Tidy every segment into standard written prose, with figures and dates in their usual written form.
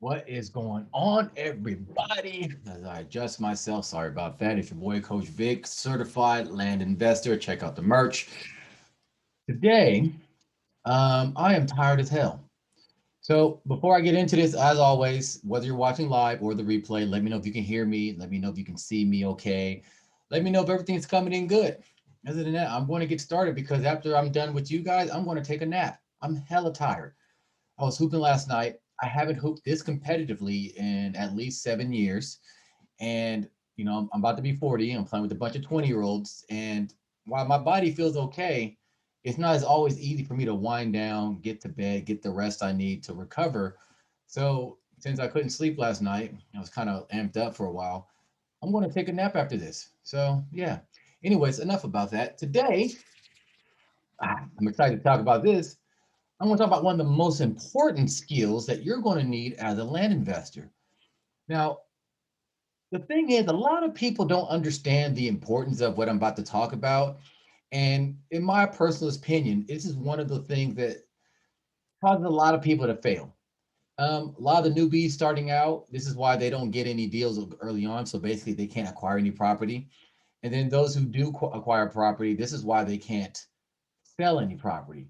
What is going on, everybody? As I adjust myself, sorry about that. It's your boy, Coach Vic, certified land investor. Check out the merch. Today, I am tired as hell. So, before I get into this, as always, whether you're watching live or the replay, let me know if you can hear me. Let me know if you can see me okay. Let me know if everything's coming in good. Other than that, I'm going to get started because after I'm done with you guys, I'm going to take a nap. I'm hella tired. I was hooping last night. I haven't hooped this competitively in at least 7 years. And, I'm about to be 40. I'm playing with a bunch of 20-year-olds. And while my body feels okay, it's not as always easy for me to wind down, get to bed, get the rest I need to recover. So since I couldn't sleep last night, I was kind of amped up for a while. I'm going to take a nap after this. So, yeah. Anyways, enough about that. Today, I'm excited to talk about this. I want to talk about one of the most important skills that you're going to need as a land investor. Now, the thing is, a lot of people don't understand the importance of what I'm about to talk about. And in my personal opinion, this is one of the things that causes a lot of people to fail. A lot of the newbies starting out, this is why they don't get any deals early on. So basically, they can't acquire any property. And then those who do acquire property, this is why they can't sell any property.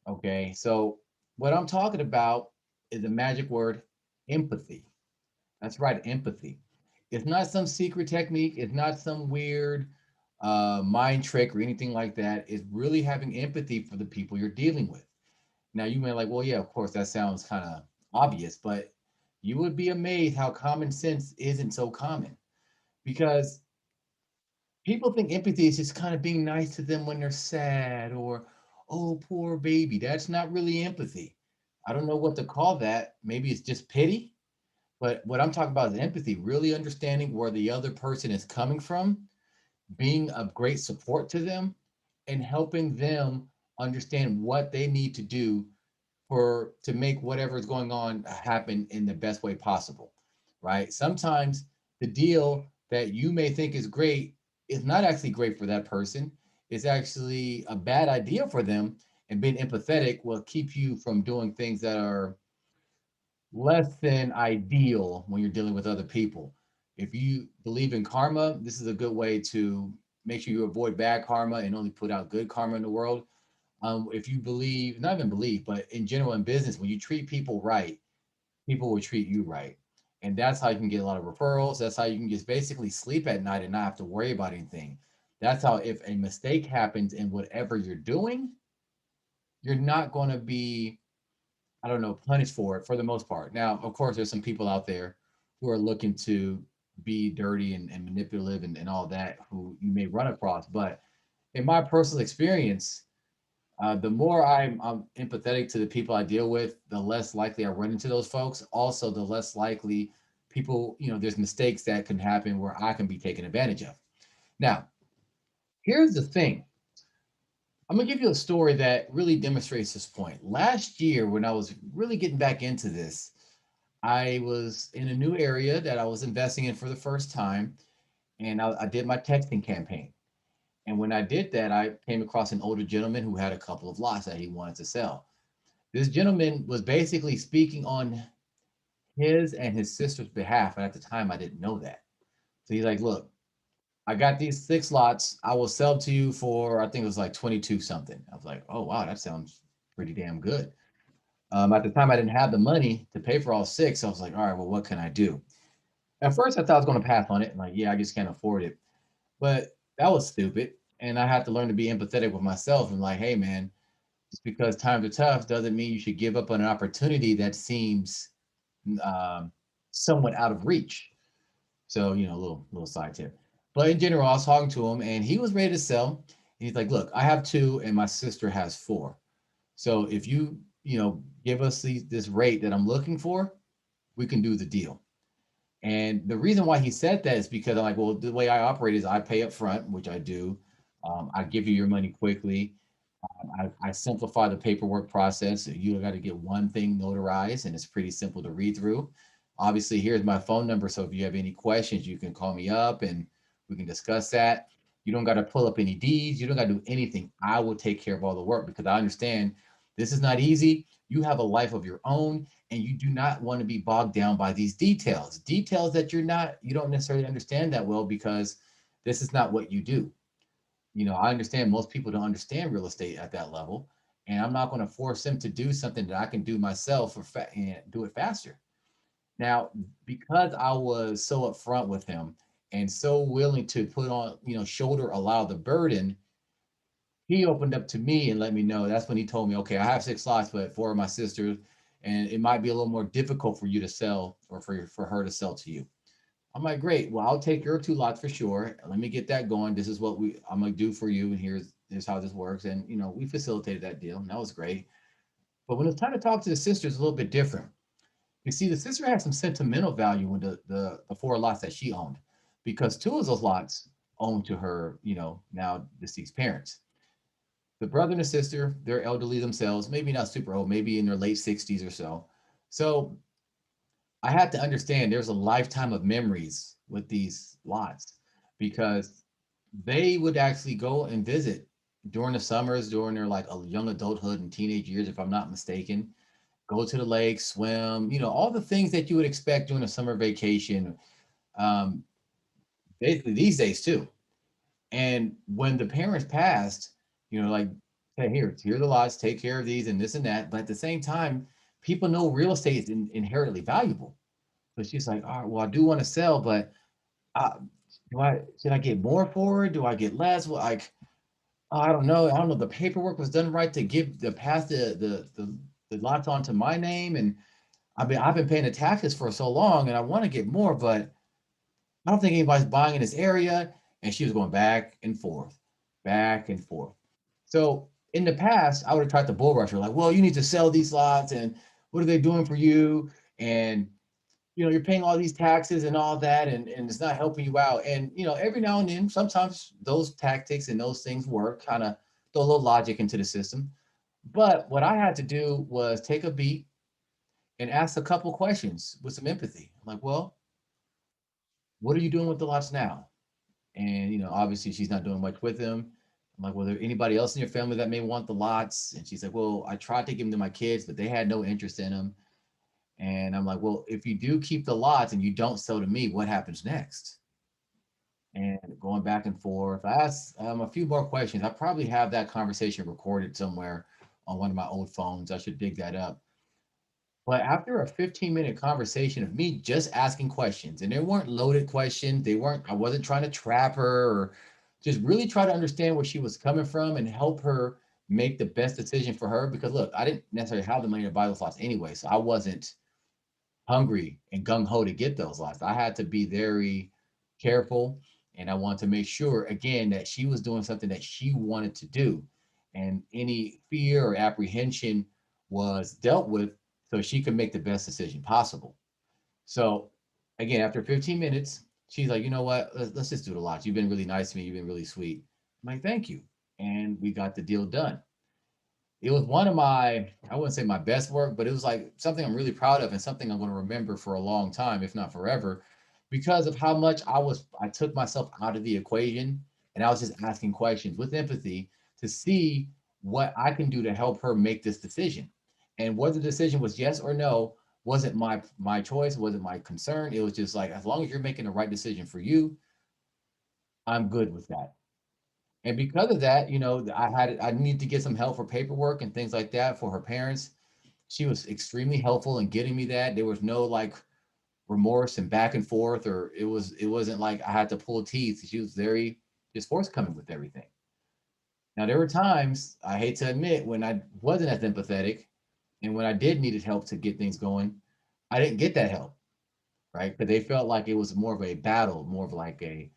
Okay. So what I'm talking about is the magic word empathy. That's right, empathy. It's not some secret technique. It's not some weird mind trick or anything like that. It's really having empathy for the people you're dealing with. Now you may like, well, yeah, of course, that sounds kind of obvious, but you would be amazed how common sense isn't so common because people think empathy is just kind of being nice to them when they're sad or, oh, poor baby. That's not really empathy. I don't know what to call that. Maybe it's just pity. But what I'm talking about is empathy, really understanding where the other person is coming from, being of great support to them, and helping them understand what they need to do for to make whatever is going on happen in the best way possible. Right? Sometimes the deal that you may think is great is not actually great for that person. It's actually a bad idea for them. And being empathetic will keep you from doing things that are less than ideal when you're dealing with other people. If you believe in karma, this is a good way to make sure you avoid bad karma and only put out good karma in the world. If you believe, not even believe, but in general in business, when you treat people right, people will treat you right. And that's how you can get a lot of referrals. That's how you can just basically sleep at night and not have to worry about anything. That's how, if a mistake happens in whatever you're doing, you're not going to be, I don't know, punished for the most part. Now, of course, there's some people out there who are looking to be dirty and manipulative and all that who you may run across. But in my personal experience, the more I'm empathetic to the people I deal with, the less likely I run into those folks. Also, the less likely people, there's mistakes that can happen where I can be taken advantage of. Now, here's the thing. I'm gonna give you a story that really demonstrates this point. Last year, when I was really getting back into this, I was in a new area that I was investing in for the first time, and I did my texting campaign. And when I did that, I came across an older gentleman who had a couple of lots that he wanted to sell. This gentleman was basically speaking on his and his sister's behalf, and at the time, I didn't know that. So he's like, "Look, I got these 6 lots. I will sell to you for, I think it was like 22 something." I was like, "Oh, wow, that sounds pretty damn good." At the time, I didn't have the money to pay for all six. So I was like, "All right, well, what can I do?" At first, I thought I was going to pass on it. Like, yeah, I just can't afford it. But that was stupid. And I had to learn to be empathetic with myself and like, hey, man, just because times are tough doesn't mean you should give up on an opportunity that seems um, somewhat out of reach. So, a little side tip. But in general, I was talking to him and he was ready to sell. And he's like, look, I have two and my sister has four. So if you, give us this rate that I'm looking for, we can do the deal. And the reason why he said that is because I'm like, well, the way I operate is I pay up front, which I do. I give you your money quickly. I simplify the paperwork process. You got to get one thing notarized, and it's pretty simple to read through. Obviously, here's my phone number. So if you have any questions, you can call me up and we can discuss that. You don't got to pull up any deeds. You don't got to do anything. I will take care of all the work because I understand this is not easy. You have a life of your own, and you do not want to be bogged down by these details that you don't necessarily understand that well because this is not what you do. I understand most people don't understand real estate at that level, and I'm not going to force them to do something that I can do myself and do it faster. Now, because I was so upfront with him and so willing to put on, shoulder a lot of the burden, he opened up to me and let me know. That's when he told me, okay, I have 6 lots, but 4 of my sisters, and it might be a little more difficult for you to sell or for her to sell to you. I'm like, great. Well, I'll take your 2 lots for sure. Let me get that going. This is what I'm gonna do for you, and here's how this works. And we facilitated that deal, and that was great. But when it's time to talk to the sister, it's a little bit different. You see, the sister had some sentimental value in the 4 lots that she owned, because 2 of those lots owned to her, now deceased parents. The brother and the sister, they're elderly themselves, maybe not super old, maybe in their late 60s or so. So I had to understand there's a lifetime of memories with these lots because they would actually go and visit during the summers, during their like a young adulthood and teenage years, if I'm not mistaken. Go to the lake, swim, all the things that you would expect during a summer vacation. Um, Basically these days too. And when the parents passed, like, hey, here are the lots, take care of these and this and that. But at the same time, people know real estate is inherently valuable. So she's like, all right, well, I do want to sell, but uh, should I get more for it? Do I get less? Well, like, oh, I don't know. I don't know. The paperwork was done right to pass the lots on to my name. And I've been paying the taxes for so long and I want to get more, but I don't think anybody's buying in this area. And she was going back and forth, back and forth. So in the past, I would have tried to bull rush her, like, well, you need to sell these lots, and what are they doing for you? And you're paying all these taxes and all that, and it's not helping you out. And every now and then, sometimes those tactics and those things work, kind of throw a little logic into the system. But what I had to do was take a beat and ask a couple questions with some empathy. I'm like, well, what are you doing with the lots now? And obviously she's not doing much with them. I'm like, well, there anybody else in your family that may want the lots? And she's like, well, I tried to give them to my kids, but they had no interest in them. And I'm like, well, if you do keep the lots and you don't sell to me, what happens next? And going back and forth, I asked a few more questions. I probably have that conversation recorded somewhere on one of my old phones. I should dig that up. But after a 15-minute conversation of me just asking questions, and they weren't loaded questions, I wasn't trying to trap her or just really try to understand where she was coming from and help her make the best decision for her. Because look, I didn't necessarily have the money to buy those lots anyway, so I wasn't hungry and gung ho to get those lots. I had to be very careful, and I wanted to make sure again that she was doing something that she wanted to do, and any fear or apprehension was dealt with so she could make the best decision possible. So again, after 15 minutes, she's like, you know what? Let's just do the lots. You've been really nice to me. You've been really sweet. I'm like, thank you. And we got the deal done. It was one of I wouldn't say my best work, but it was like something I'm really proud of and something I'm going to remember for a long time, if not forever, because of how much I took myself out of the equation and I was just asking questions with empathy to see what I can do to help her make this decision. And whether the decision was yes or no wasn't my choice, wasn't my concern. It was just like, as long as you're making the right decision for you, I'm good with that. And because of that, I needed to get some help for paperwork and things like that for her parents. She was extremely helpful in getting me that. There was no like remorse and back and forth, or it wasn't like I had to pull teeth. She was very just forthcoming with everything. Now there were times, I hate to admit, when I wasn't as empathetic and when I did needed help to get things going, I didn't get that help, right? Because they felt like it was more of a battle, more of like a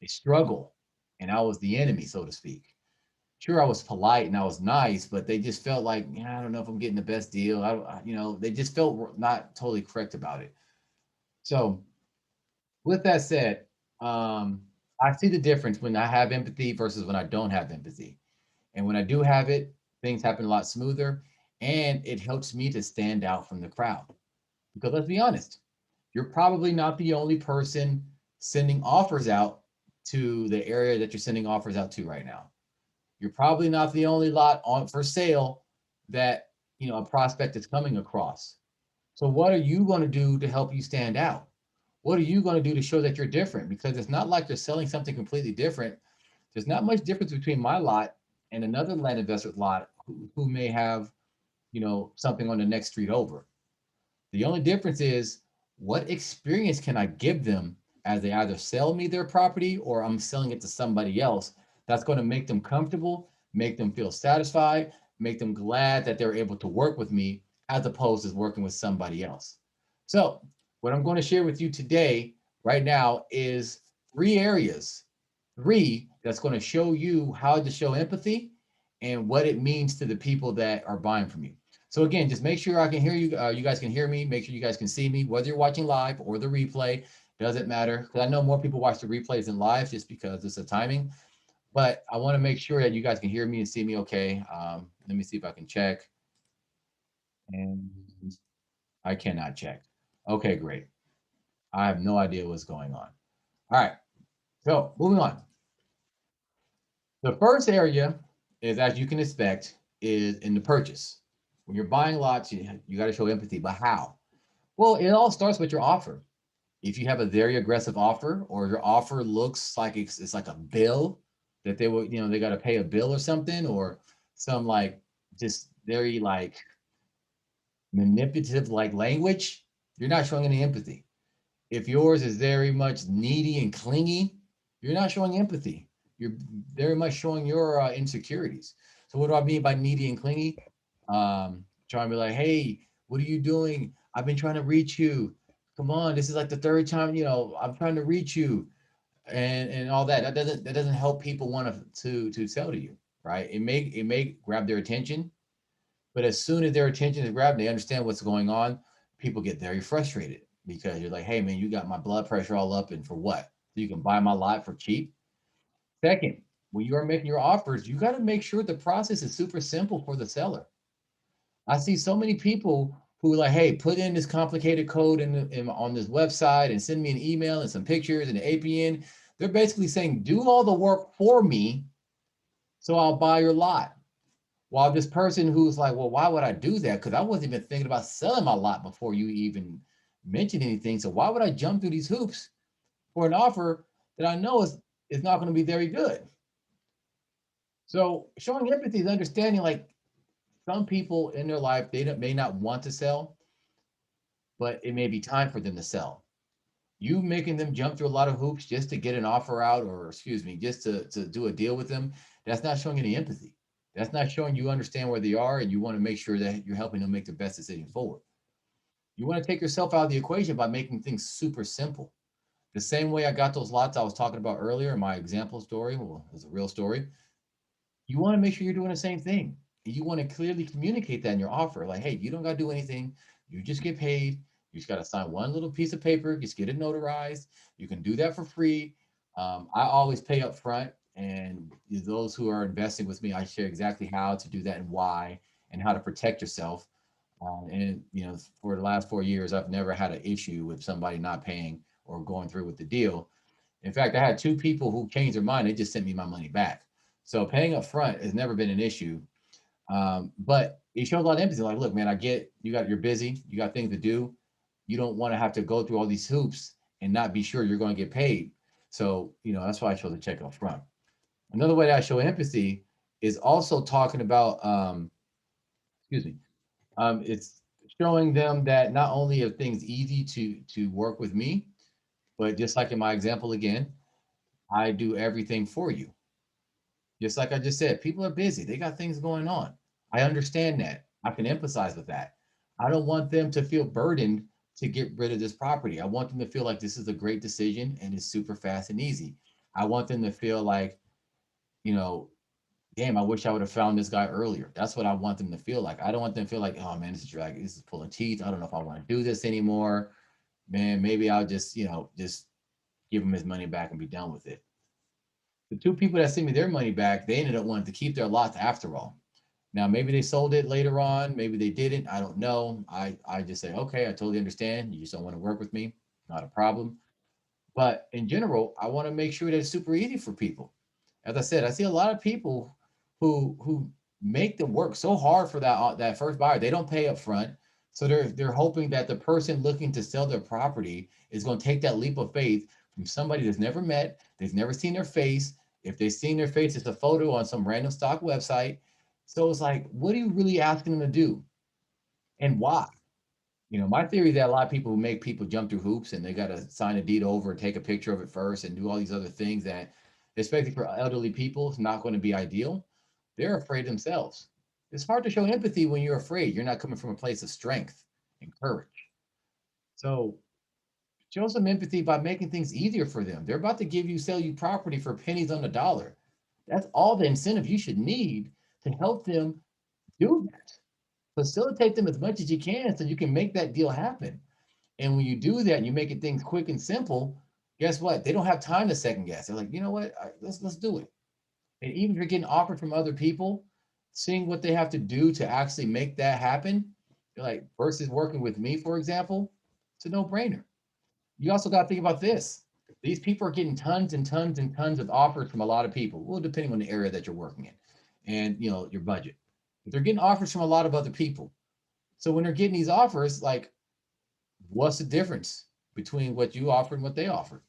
struggle, and I was the enemy, so to speak. Sure, I was polite and I was nice, but they just felt like, yeah, I don't know if I'm getting the best deal. They just felt not totally correct about it. So, with that said, I see the difference when I have empathy versus when I don't have empathy. And when I do have it, things happen a lot smoother, and it helps me to stand out from the crowd. Because let's be honest, you're probably not the only person sending offers out to the area that you're sending offers out to right now. You're probably not the only lot on for sale that a prospect is coming across. So what are you going to do to help you stand out? What are you going to do to show that you're different? Because it's not like you're selling something completely different. There's not much difference between my lot and another land investor's lot who may have, something on the next street over. The only difference is what experience can I give them as they either sell me their property or I'm selling it to somebody else that's going to make them comfortable, make them feel satisfied, make them glad that they're able to work with me as opposed to working with somebody else. So, what I'm going to share with you today, right now, is three that's going to show you how to show empathy and what it means to the people that are buying from you. So again, just make sure I can hear you. You guys can hear me. Make sure you guys can see me, whether you're watching live or the replay. Doesn't matter, because I know more people watch the replays than live just because it's the timing. But I want to make sure that you guys can hear me and see me okay. Let me see if I can check. And I cannot check. Okay, great. I have no idea what's going on. All right. So moving on. The first area is, as you can expect, is in the purchase. When you're buying lots, you got to show empathy. But how? Well, it all starts with your offer. If you have a very aggressive offer, or your offer looks like it's like a bill that they will, they got to pay a bill or something, or some like just very like manipulative like language, you're not showing any empathy. If yours is very much needy and clingy, you're not showing empathy. You're very much showing your insecurities. So what do I mean by needy and clingy? Trying to be like, hey, what are you doing? I've been trying to reach you. Come on, this is like the third time, I'm trying to reach you, and all that. That doesn't help people want to sell to you, right? It may grab their attention, but as soon as their attention is grabbed, they understand what's going on. People get very frustrated because you're like, hey man, you got my blood pressure all up, and for what? So you can buy my lot for cheap. Second, when you are making your offers, you got to make sure the process is super simple for the seller. I see so many people who are like, hey, put in this complicated code on this website and send me an email and some pictures and an APN. They're basically saying, do all the work for me so I'll buy your lot. While this person who's like, well, why would I do that? Because I wasn't even thinking about selling my lot before you even mentioned anything. So why would I jump through these hoops for an offer that I know is not going to be very good? So showing empathy is understanding like some people in their life, may not want to sell, but it may be time for them to sell. You making them jump through a lot of hoops just to get an offer out, or excuse me, just to do a deal with them, that's not showing any empathy. That's not showing you understand where they are and you want to make sure that you're helping them make the best decision forward. You want to take yourself out of the equation by making things super simple. The same way I got those lots I was talking about earlier in my example story, well, it's a real story. You want to make sure you're doing the same thing. You want to clearly communicate that in your offer. Like, hey, you don't got to do anything. You just get paid. You just got to sign one little piece of paper, just get it notarized. You can do that for free. I always pay up front. And those who are investing with me, I share exactly how to do that and why, and how to protect yourself. And for the last 4 years, I've never had an issue with somebody not paying or going through with the deal. In fact, I had two people who changed their mind. They just sent me my money back. So paying up front has never been an issue. But it shows a lot of empathy. Like, look, man, I get you're busy, you got things to do. You don't want to have to go through all these hoops and not be sure you're going to get paid. So, that's why I show the check up front. Another way that I show empathy is also talking about, excuse me, it's showing them that not only are things easy to work with me, but just like in my example again, I do everything for you. Just like I just said, people are busy. They got things going on. I understand that. I can empathize with that. I don't want them to feel burdened to get rid of this property. I want them to feel like this is a great decision and it's super fast and easy. I want them to feel like, you know, damn, I wish I would have found this guy earlier. That's what I want them to feel like. I don't want them to feel like, oh man, this is drag. This is pulling teeth. I don't know if I want to do this anymore. Man, maybe I'll just give him his money back and be done with it. The two people that sent me their money back, they ended up wanting to keep their lots after all. Now, maybe they sold it later on. Maybe they didn't. I don't know. I just say, okay, I totally understand. You just don't want to work with me. Not a problem. But in general, I want to make sure that it's super easy for people. As I said, I see a lot of people who make them work so hard for that first buyer. They don't pay up front. So they're hoping that the person looking to sell their property is going to take that leap of faith from somebody that's never met, they've never seen their face. If they've seen their face, it's a photo on some random stock website. So it's like, what are you really asking them to do, and why? My theory is that a lot of people make people jump through hoops, and they got to sign a deed over and take a picture of it first and do all these other things that, especially for elderly people, is not going to be ideal. They're afraid themselves. It's hard to show empathy when you're afraid. You're not coming from a place of strength and courage. So show some empathy by making things easier for them. They're about to sell you property for pennies on the dollar. That's all the incentive you should need to help them do that. Facilitate them as much as you can so you can make that deal happen. And when you do that and you make it things quick and simple, guess what? They don't have time to second guess. They're like, you know what? Let's do it. And even if you're getting offered from other people, seeing what they have to do to actually make that happen, you're like, versus working with me, for example, it's a no-brainer. You also got to think about this. These people are getting tons and tons and tons of offers from a lot of people. Well, depending on the area that you're working in and your budget. But they're getting offers from a lot of other people. So when they're getting these offers, like, what's the difference between what you offer and what they offer?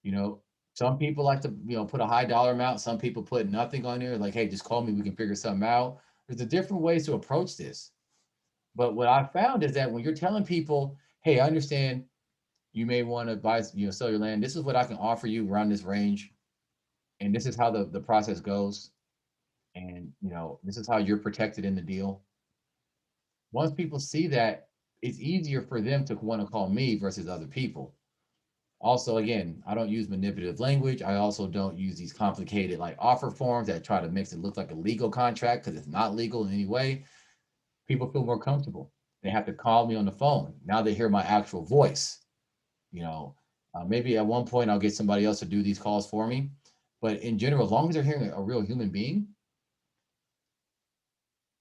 You know, some people like to, put a high dollar amount. Some people put nothing on there, like, hey, just call me, we can figure something out. There's a different ways to approach this. But what I found is that when you're telling people, hey, I understand you may want to buy, sell your land. This is what I can offer you around this range. And this is how the process goes. And, this is how you're protected in the deal. Once people see that, it's easier for them to want to call me versus other people. Also, again, I don't use manipulative language. I also don't use these complicated like offer forms that try to make it look like a legal contract because it's not legal in any way. People feel more comfortable. They have to call me on the phone. Now they hear my actual voice. You know, Maybe at one point I'll get somebody else to do these calls for me. But in general, as long as they're hearing a real human being,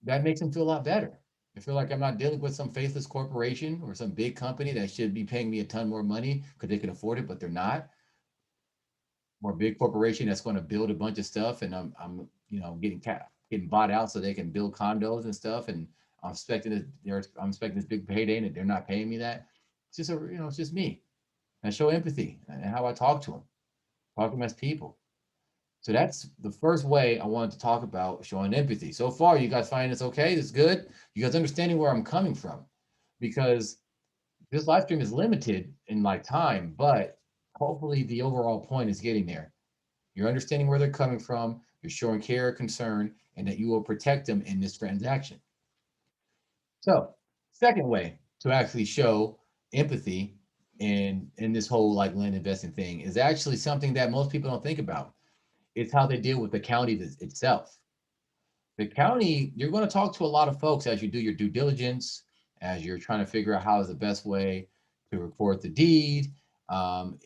that makes them feel a lot better. I feel like I'm not dealing with some faithless corporation or some big company that should be paying me a ton more money because they can afford it, but they're not. Or a big corporation that's going to build a bunch of stuff, and I'm getting bought out so they can build condos and stuff, and I'm expecting this big payday, and they're not paying me that. It's just it's just me. And I show empathy and how I talk to them, talk to them as people. So that's the first way I wanted to talk about showing empathy. So far, you guys find this okay? This good? You guys understanding where I'm coming from? Because this live stream is limited in like time, but hopefully the overall point is getting there. You're understanding where they're coming from, you're showing care, concern, and that you will protect them in this transaction. So, second way to actually show empathy in this whole like land investing thing is actually something that most people don't think about. It's how they deal with the county itself. The county, you're going to talk to a lot of folks as you do your due diligence, as you're trying to figure out how is the best way to record the deed.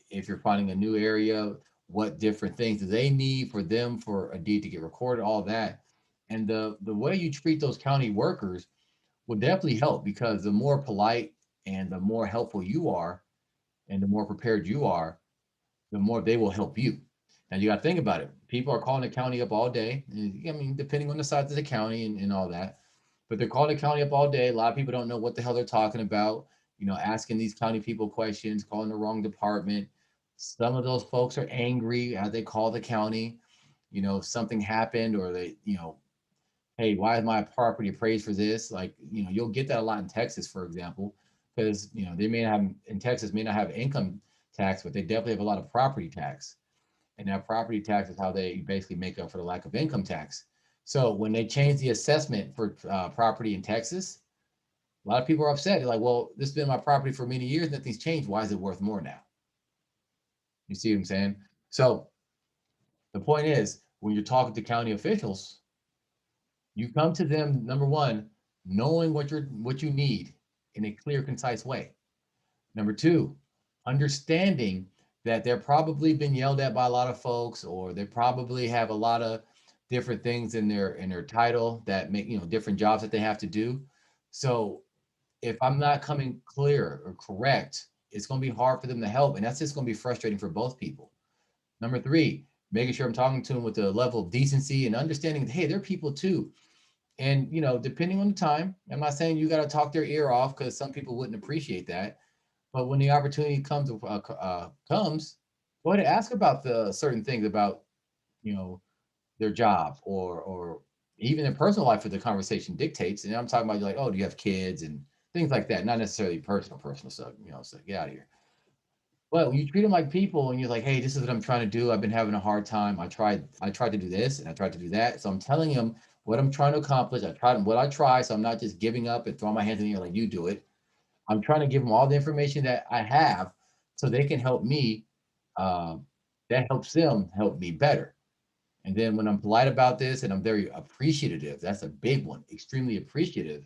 If you're finding a new area, what different things do they need for them for a deed to get recorded, all that. And the way you treat those county workers will definitely help, because the more polite and the more helpful you are and the more prepared you are, the more they will help you. Now you got to think about it. People are calling the county up all day. I mean, depending on the size of the county and all that, but they're calling the county up all day. A lot of people don't know what the hell they're talking about. Asking these county people questions, calling the wrong department. Some of those folks are angry as they call the county. Something happened, or they, hey, why is my property appraised for this? Like, you'll get that a lot in Texas, for example, because they may not have, in Texas may not have income tax, but they definitely have a lot of property tax. And that property tax is how they basically make up for the lack of income tax. So when they change the assessment for property in Texas, a lot of people are upset. They're like, well, this has been my property for many years, nothing's changed. Why is it worth more now? You see what I'm saying? So the point is, when you're talking to county officials, you come to them, number one, knowing what you need in a clear, concise way. Number two, understanding that they're probably been yelled at by a lot of folks, or they probably have a lot of different things in their title that make different jobs that they have to do. So if I'm not coming clear or correct, it's going to be hard for them to help, and that's just going to be frustrating for both people. Number three, making sure I'm talking to them with a level of decency and understanding, hey, they're people too. And, depending on the time, I'm not saying you got to talk their ear off because some people wouldn't appreciate that. But when the opportunity comes, go ahead and ask about the certain things about, you know, their job or even their personal life if the conversation dictates. And I'm talking about like, oh, do you have kids and things like that? Not necessarily personal stuff, so get out of here. But when you treat them like people and you're like, hey, this is what I'm trying to do. I've been having a hard time. I tried to do this and I tried to do that. So I'm telling them what I'm trying to accomplish. I tried what I try. So I'm not just giving up and throwing my hands in the air like you do it. I'm trying to give them all the information that I have so they can help me. Um, that helps them help me better. And then when I'm polite about this and I'm very appreciative, that's a big one, extremely appreciative.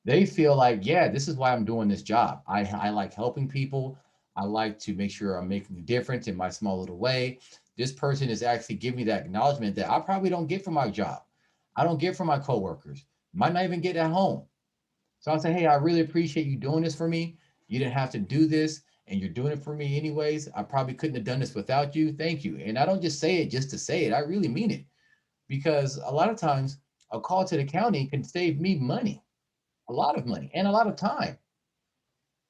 They feel like, yeah, this is why I'm doing this job. I like helping people. I like to make sure I'm making a difference in my small little way. This person is actually giving me that acknowledgement that I probably don't get from my job. I don't get from my coworkers. Might not even get at home. So I'll say, hey, I really appreciate you doing this for me. You didn't have to do this, and you're doing it for me anyways. I probably couldn't have done this without you. Thank you. And I don't just say it just to say it. I really mean it because a lot of times a call to the county can save me money, a lot of money, and a lot of time.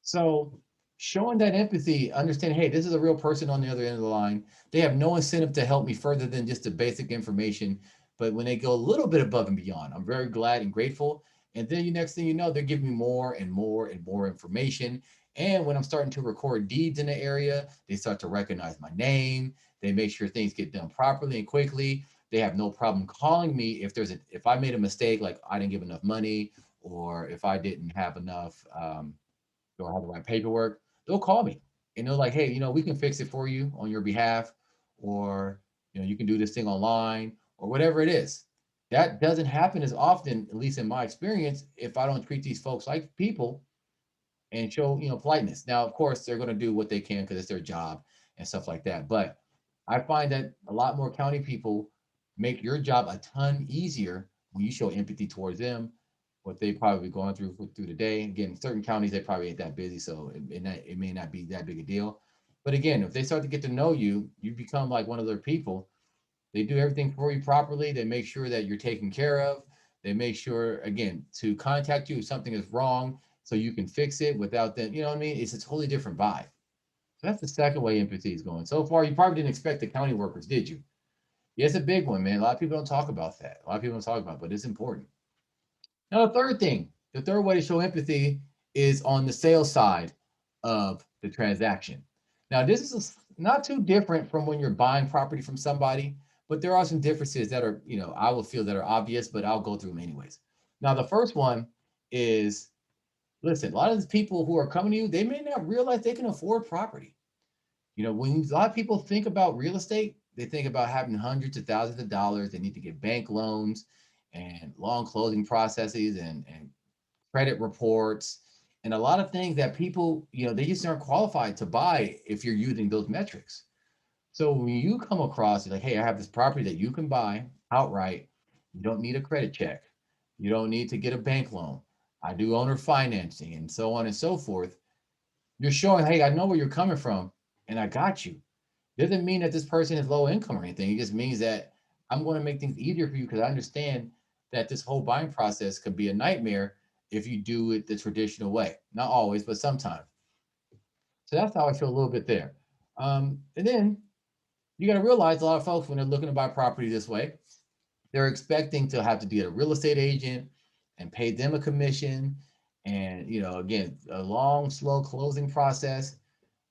So showing that empathy, understanding, hey, this is a real person on the other end of the line. They have no incentive to help me further than just the basic information. But when they go a little bit above and beyond, I'm very glad and grateful. And then next thing you know, they're giving me more and more and more information. And when I'm starting to record deeds in the area, they start to recognize my name. They make sure things get done properly and quickly. They have no problem calling me if I made a mistake, like I didn't give enough money, or if I didn't have enough or have the right paperwork, they'll call me and they're like, hey, we can fix it for you on your behalf, or you can do this thing online or whatever it is. That doesn't happen as often, at least in my experience, if I don't treat these folks like people and show politeness. Now, of course, they're going to do what they can because it's their job and stuff like that. But I find that a lot more county people make your job a ton easier when you show empathy towards them, what they probably going through the day. Again, certain counties they probably ain't that busy, so it may not be that big a deal. But again, if they start to get to know you, you become like one of their people. They do everything for you properly. They make sure that you're taken care of. They make sure, again, to contact you if something is wrong so you can fix it without them. You know what I mean? It's a totally different vibe. So that's the second way empathy is going. So far, you probably didn't expect the county workers, did you? Yeah, it's a big one, man. A lot of people don't talk about that. A lot of people don't talk about it, but it's important. Now, the third way to show empathy is on the sales side of the transaction. Now, this is not too different from when you're buying property from somebody, but there are some differences that are, I will feel that are obvious, but I'll go through them anyways. Now, the first one is listen, a lot of the people who are coming to you, they may not realize they can afford property. When a lot of people think about real estate, they think about having hundreds of thousands of dollars. They need to get bank loans and long closing processes and credit reports and a lot of things that people, they just aren't qualified to buy if you're using those metrics. So when you come across it, like, hey, I have this property that you can buy outright. You don't need a credit check. You don't need to get a bank loan. I do owner financing and so on and so forth. You're showing, hey, I know where you're coming from and I got you. Doesn't mean that this person is low income or anything. It just means that I'm going to make things easier for you because I understand that this whole buying process could be a nightmare if you do it the traditional way. Not always, but sometimes. So that's how I feel a little bit there. And then you got to realize a lot of folks, when they're looking to buy property this way, they're expecting to have to get a real estate agent and pay them a commission. And, again, a long, slow closing process.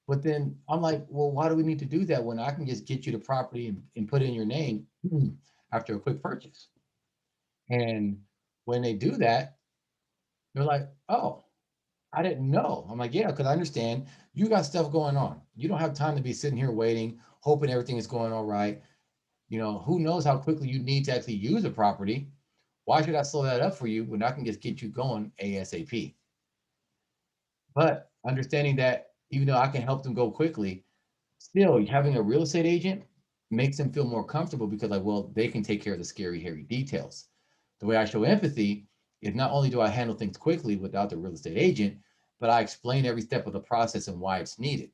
But then I'm like, well, why do we need to do that when I can just get you the property and put it in your name after a quick purchase? And when they do that, they're like, oh, I didn't know. I'm like, yeah, because I understand you got stuff going on. You don't have time to be sitting here waiting, hoping everything is going all right. Who knows how quickly you need to actually use a property? Why should I slow that up for you when I can just get you going ASAP? But understanding that even though I can help them go quickly, still having a real estate agent makes them feel more comfortable because like, well, they can take care of the scary, hairy details. The way I show empathy is not only do I handle things quickly without the real estate agent, but I explain every step of the process and why it's needed.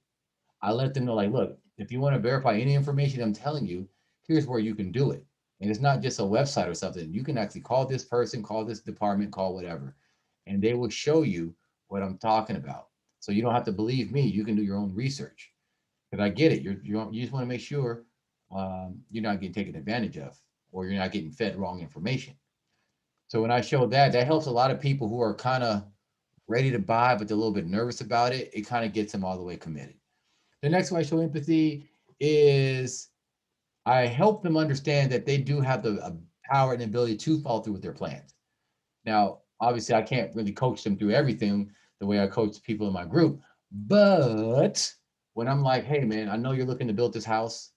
I let them know, like, look, if you want to verify any information I'm telling you, Here's where you can do it. And it's not just a website or something. You can actually call this person, call this department, call whatever, and they will show you what I'm talking about. So you don't have to believe me. You can do your own research. Because I get it. You just want to make sure you're not getting taken advantage of, or you're not getting fed wrong information. So when I showed that, that helps a lot of people who are kind of ready to buy, but they're a little bit nervous about it. It kind of gets them all the way committed. The next way I show empathy is I help them understand that they do have the power and ability to follow through with their plans. Now, obviously, I can't really coach them through everything the way I coach people in my group, but when I'm like, hey, man, I know you're looking to build this house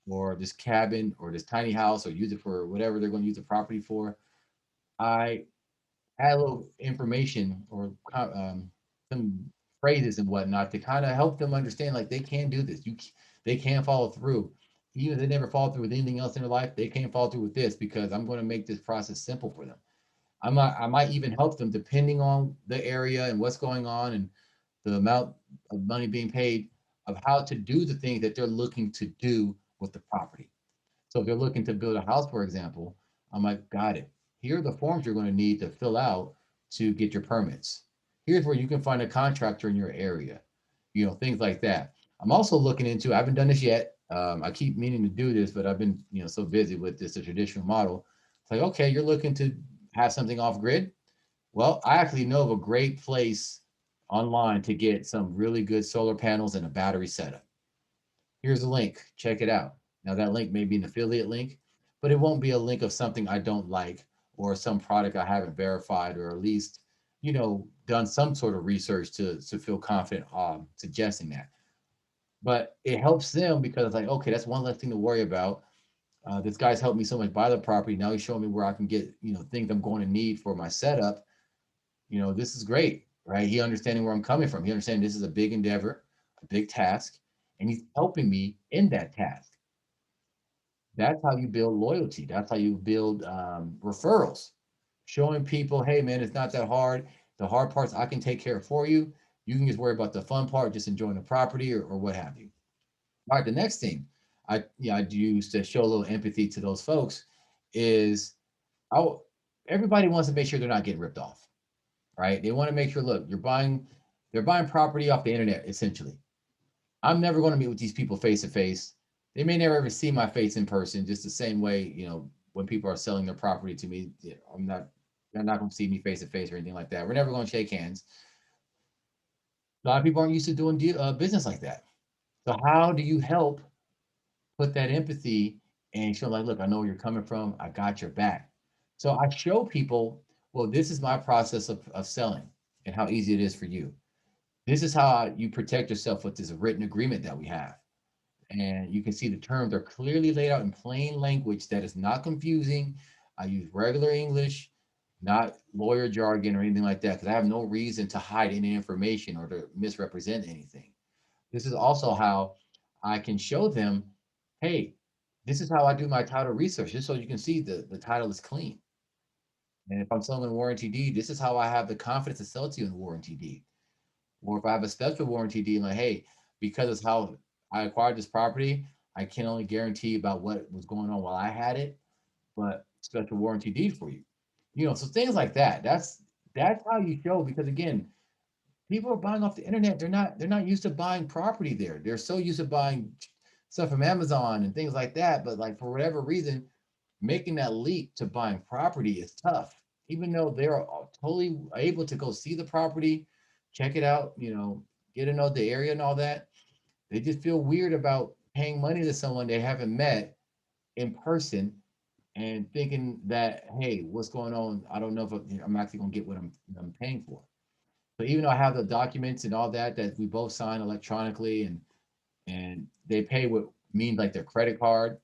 or this cabin or this tiny house or use it for whatever they're going to use the property for, I add a little information or some phrases and whatnot to kind of help them understand like they can do this. They can follow through. Even if they never follow through with anything else in their life, they can follow through with this because I'm going to make this process simple for them. I might even help them depending on the area and what's going on and the amount of money being paid of how to do the things that they're looking to do with the property. So if they're looking to build a house, for example, I'm like, got it. Here are the forms you're going to need to fill out to get your permits. Here's where you can find a contractor in your area, things like that. I'm also looking into, I haven't done this yet. I keep meaning to do this, but I've been, so busy with this, the traditional model. It's like, okay, you're looking to have something off grid. Well, I actually know of a great place online to get some really good solar panels and a battery setup. Here's a link. Check it out. Now, that link may be an affiliate link, but it won't be a link of something I don't like or some product I haven't verified or at least, done some sort of research to feel confident suggesting that. But it helps them because it's like, okay, that's one less thing to worry about. This guy's helped me so much buy the property. Now he's showing me where I can get, things I'm going to need for my setup. This is great, right? He understanding where I'm coming from. He understanding this is a big endeavor, a big task, and he's helping me in that task. That's how you build loyalty. That's how you build referrals, showing people, hey, man, it's not that hard. The hard parts I can take care of for you. You can just worry about the fun part, just enjoying the property or what have you. All right, the next thing I use to show a little empathy to those folks is I everybody wants to make sure they're not getting ripped off, right? They want to make sure, look, they're buying property off the internet essentially. I'm never going to meet with these people face to face. They may never ever see my face in person, just the same way, when people are selling their property to me, they're not going to see me face to face or anything like that. We're never going to shake hands. A lot of people aren't used to doing business like that. So how do you help put that empathy and show like, look, I know where you're coming from. I got your back. So I show people, well, this is my process of selling and how easy it is for you. This is how you protect yourself with this written agreement that we have. And you can see the terms are clearly laid out in plain language that is not confusing. I use regular English, not lawyer jargon or anything like that, because I have no reason to hide any information or to misrepresent anything. This is also how I can show them, hey, this is how I do my title research, just so you can see the title is clean. And if I'm selling a warranty deed, this is how I have the confidence to sell to you in the warranty deed. Or if I have a special warranty deed, like, hey, because of how I acquired this property, I can only guarantee about what was going on while I had it, but special warranty deed for you. So things like that. That's how you show because again, people are buying off the internet. They're not used to buying property there. They're so used to buying stuff from Amazon and things like that. But like for whatever reason, making that leap to buying property is tough. Even though they're totally able to go see the property, check it out, get to know the area and all that, they just feel weird about paying money to someone they haven't met in person and thinking that, hey, what's going on? I don't know if I'm actually going to get what I'm paying for. So even though I have the documents and all that we both sign electronically and they pay what means like their credit card,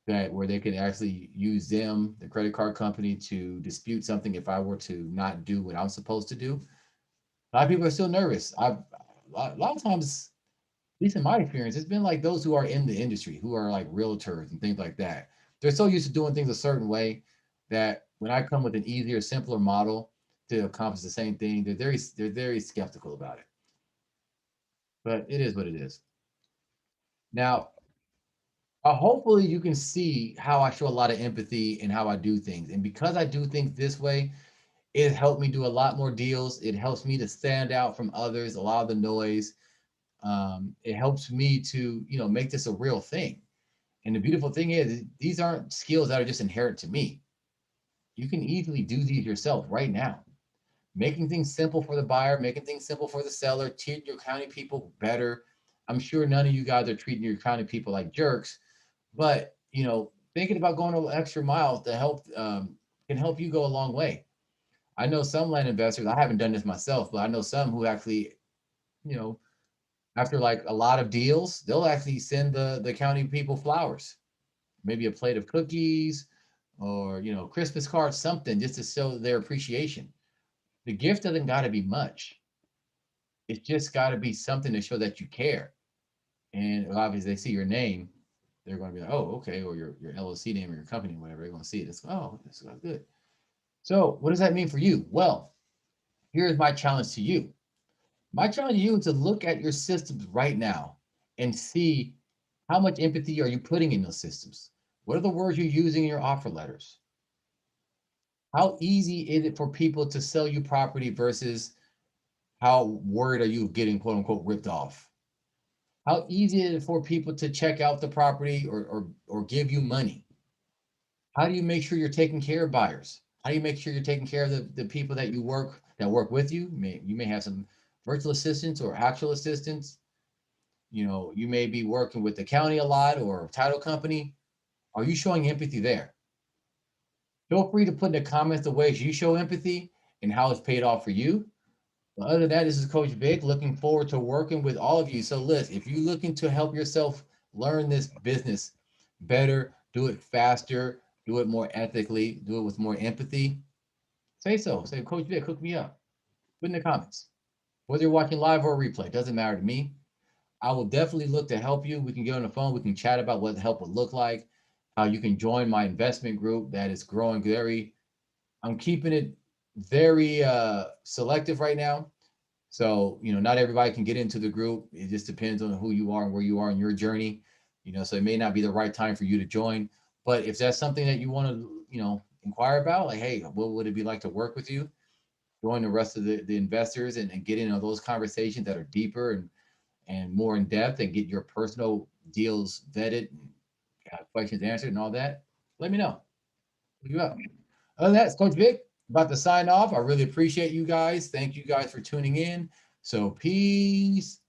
that where they can actually use the credit card company to dispute something if I were to not do what I'm supposed to do. A lot of people are still nervous. A lot of times, at least in my experience, it's been like those who are in the industry, who are like realtors and things like that. They're so used to doing things a certain way that when I come with an easier, simpler model to accomplish the same thing, they're very skeptical about it. But it is what it is. Now, hopefully you can see how I show a lot of empathy and how I do things. And because I do things this way, it helped me do a lot more deals. It helps me to stand out from others, a lot of the noise. It helps me to, make this a real thing. And the beautiful thing is, these aren't skills that are just inherent to me. You can easily do these yourself right now. Making things simple for the buyer, making things simple for the seller, treat your county people better. I'm sure none of you guys are treating your county people like jerks, but thinking about going an extra mile to help can help you go a long way. I know some land investors, I haven't done this myself, but I know some who actually, you know, after like a lot of deals, they'll actually send the county people flowers, maybe a plate of cookies or, Christmas cards, something just to show their appreciation. The gift doesn't got to be much. It's just got to be something to show that you care. And obviously, they see your name, they're going to be like, oh, okay, or your LLC name or your company, whatever. They're going to see it. It's oh, this is good. So, what does that mean for you? Well, here's my challenge to you. My challenge to you is to look at your systems right now and see how much empathy are you putting in those systems. What are the words you're using in your offer letters? How easy is it for people to sell you property versus how worried are you of getting quote unquote ripped off? How easy is it for people to check out the property or give you money? How do you make sure you're taking care of buyers? How do you make sure you're taking care of the people that work with you? You may have some virtual assistants or actual assistants. You may be working with the county a lot or a title company. Are you showing empathy there? Feel free to put in the comments the ways you show empathy and how it's paid off for you. But other than that, this is Coach Vic. Looking forward to working with all of you. So, listen, if you're looking to help yourself learn this business better, do it faster, do it more ethically, do it with more empathy, say so. Say, Coach Vic, hook me up. Put in the comments. Whether you're watching live or replay, doesn't matter to me. I will definitely look to help you. We can get on the phone. We can chat about what help would look like, how you can join my investment group that is growing I'm keeping it very selective right now. So, not everybody can get into the group. It just depends on who you are and where you are in your journey. So it may not be the right time for you to join. But if that's something that you want to, inquire about, like, hey, what would it be like to work with you? Join the rest of the investors and get into those conversations that are deeper and more in depth and get your personal deals vetted and questions answered and all that. Let me know. Look you up. Other than that, it's Coach Vic about to sign off. I really appreciate you guys. Thank you guys for tuning in. So peace